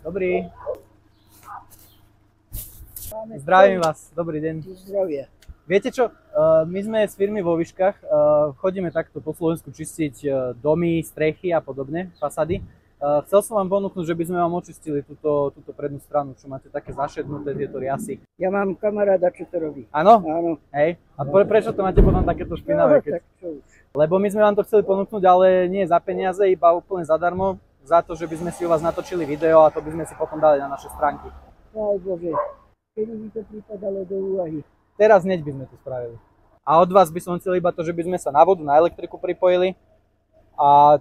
Dobrý. Zdravím vás, dobrý deň. Zdravie. Viete čo, my sme z firmy vo Výškach, chodíme takto po Slovensku čistiť domy, strechy a podobne, fasady. Chcel som vám ponúknuť, že by sme vám očistili túto prednú stranu, čo máte také zašednuté tieto riasy. Ja mám kamaráda, čo to robí. Áno? Áno. Hej. A prečo to máte potom takéto špinavé? No, tak čo už. Lebo my sme vám to chceli ponúknuť, ale nie za peniaze, iba úplne zadarmo, za to, že by sme si u vás natočili video a to by sme si potom dali na naše stránky. Aj Bože, kedy by to pripadalo do úvahy? Teraz hneď by sme to spravili. A od vás by som chcel iba to, že by sme sa na vodu, na elektriku pripojili a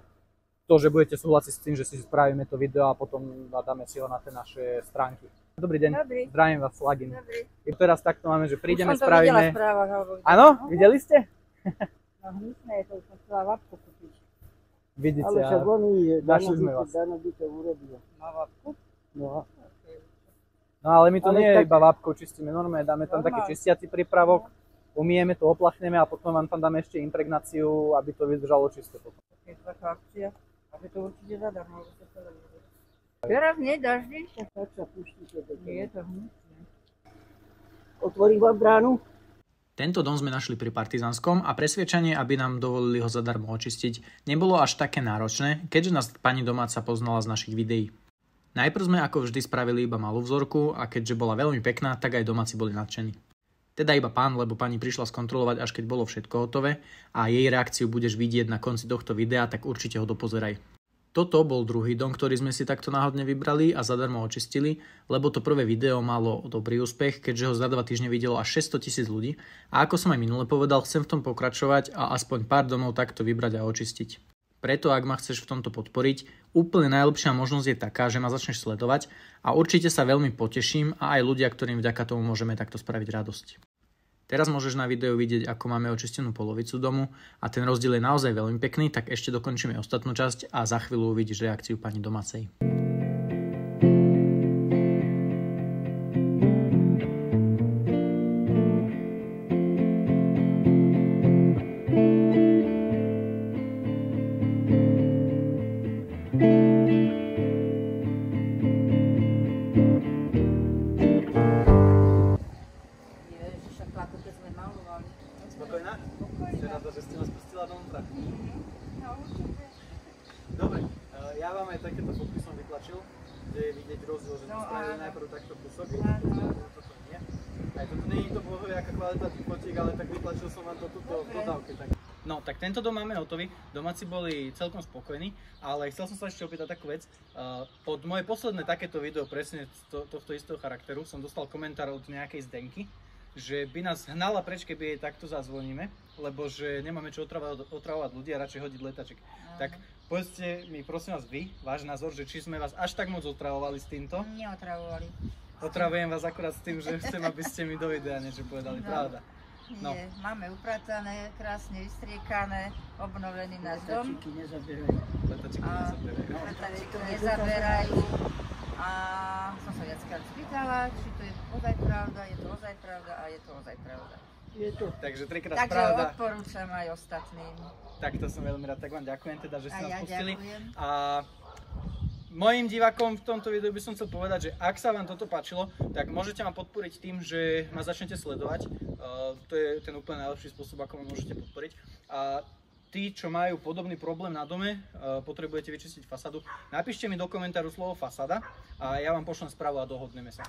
to, že budete súhlasiť s tým, že si spravíme to video a potom dáme si ho na tie naše stránky. Dobrý deň. Dobrý. Zdravím vás, Lagin. Dobrý. I teraz takto máme, že prídeme, Už som to spravíme... videla v správach, alebo... Áno? Videli ste? No hnusné je to, už som chcela vapku kúpiť. Vidíte, Ale však oni, našli sme vás. Dano by to urobil. Na vapku? No, No ale my to Ale nie je tak- iba vápkou čistíme, normálne dáme tam taký Normálne. čistiaci prípravok, umieme to, oplachneme a potom vám tam dáme ešte impregnáciu, aby to vydržalo čisté potom. Je to taká akcia, aby to určite zadarmo. Teraz nie daždi? tak sa pustíte do toho. Nie je to hnusné. Otvorím vám bránu? Tento dom sme našli pri Partizánskom a presviečanie, aby nám dovolili ho zadarmo očistiť, nebolo až také náročné, keďže nás pani domáca poznala z našich videí. Najprv sme ako vždy spravili iba malú vzorku a keďže bola veľmi pekná, tak aj domáci boli nadšení. Teda iba pán, lebo pani prišla skontrolovať, až keď bolo všetko hotové a jej reakciu budeš vidieť na konci tohto videa, tak určite ho dopozeraj. Toto bol druhý dom, ktorý sme si takto náhodne vybrali a zadarmo očistili, lebo to prvé video malo dobrý úspech, keďže ho za 2 týždne videlo až 600 000 ľudí a ako som aj minule povedal, chcem v tom pokračovať a aspoň pár domov takto vybrať a očistiť. Preto ak ma chceš v tomto podporiť, úplne najlepšia možnosť je taká, že ma začneš sledovať a určite sa veľmi poteším a aj ľudia, ktorým vďaka tomu môžeme takto spraviť radosť. Teraz môžeš na videu vidieť, ako máme očistenú polovicu domu a ten rozdiel je naozaj veľmi pekný, tak ešte dokončíme ostatnú časť a za chvíľu uvidíš reakciu pani domácej. Ježiš, a tlaku, keď sme malovali. Spokojná? Ste rada, že ste nás pustila dovnútra? No určite. Dobre, ja vám aj takéto fotky som vytlačil, kde je vidieť rozdiel, že sme No, spravili áno. najprv takto kúsok, Áno. toto nie. Aj toto nie je to bohoviaká kvalita tých fotiek, ale tak vytlačil som vám to tuto v Dobre. dodávke. Tak. No, tak tento dom máme hotový, domáci boli celkom spokojní, ale chcel som sa ešte opýtať takú vec. Pod moje posledné takéto video presne tohto istého charakteru som dostal komentár od nejakej Zdenky, že by nás hnala preč, keby jej takto zazvoníme, lebo že nemáme čo otravovať ľudí a radšej hodiť letaček. Tak povedzte mi prosím vás vy, váš názor, že či sme vás až tak moc otravovali s týmto. Neotravovali. Otravujem vás akurát s tým, že chcem, aby ste mi do videa niečo povedali, No. pravda. No. Nie, máme upratané, krásne vystriekané, obnovený náš dom. Tačiky nezaberajú. Letačky A nezaberajú. letačky nezaberajú. A som sa viackrát spýtala, či to je ozaj pravda, je to ozaj pravda a je to ozaj pravda. Je to. Takže trikrát Takže pravda. odporúčam aj ostatným. Tak to som veľmi rád, tak vám ďakujem teda, že ste A nás ja pustili. ďakujem. A mojim divákom v tomto videu by som chcel povedať, že ak sa vám toto páčilo, tak môžete ma podporiť tým, že ma začnete sledovať. To je ten úplne najlepší spôsob, ako ma môžete podporiť. A tí, čo majú podobný problém na dome, potrebujete vyčistiť fasadu, napíšte mi do komentáru slovo fasada a ja vám pošlem správu a dohodneme sa.